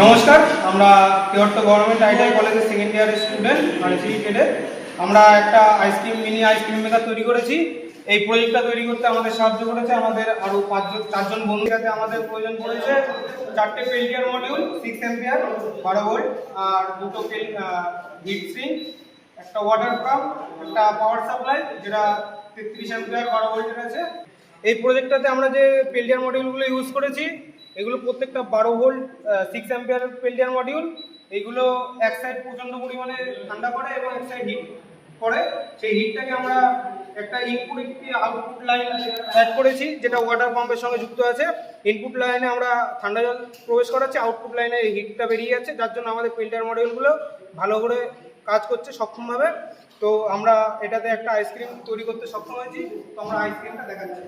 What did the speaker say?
নমস্কার, আমরা তিহট্ট government ITI কলেজের সেকেন্ড ইয়ারের স্টুডেন্ট মানে সিইটেডে আমরা একটা মিনি আইসক্রিম মেকার তৈরি করেছি। এই প্রজেক্টটা তৈরি করতে আমাদের সাহায্য করেছে আমাদের আরও চারজন বন্ধুর সাথে আমাদের প্রয়োজন পড়েছে 4টে পেল্টিয়ার মডিউল 6 অ্যাম্পিয়ার 12 ভোল্ট আর দুটো হিট সিঙ্ক, একটা ওয়াটার পাম্প, একটা পাওয়ার সাপ্লাই যেটা 33 অ্যাম্পিয়ার 12 ভোল্টের আছে। এই প্রজেক্টটাতে আমরা যে পেল্টিয়ার মডিউলগুলো ইউজ করেছি এগুলো প্রত্যেকটা 12 ভোল্ট 6 অ্যাম্পিয়ারের পেল্টিয়ার মডিউল। এইগুলো এক সাইড প্রচণ্ড পরিমাণে ঠান্ডা করে এবং এক সাইড হিট করে। সেই হিটটাকে আমরা একটা ইনপুট একটি আউটপুট লাইন অ্যাড করেছি যেটা ওয়াটার পাম্পের সঙ্গে যুক্ত আছে। ইনপুট লাইনে আমরা ঠান্ডা জল প্রবেশ করাচ্ছি, আউটপুট লাইনে এই হিটটা বেরিয়ে যাচ্ছে, যার জন্য আমাদের পেল্টিয়ার মডিউলগুলো ভালো করে কাজ করছে সক্ষমভাবে। তো আমরা এটাতে একটা আইসক্রিম তৈরি করতে সক্ষম হয়েছি। তো আমরা আইসক্রিমটা দেখাচ্ছি।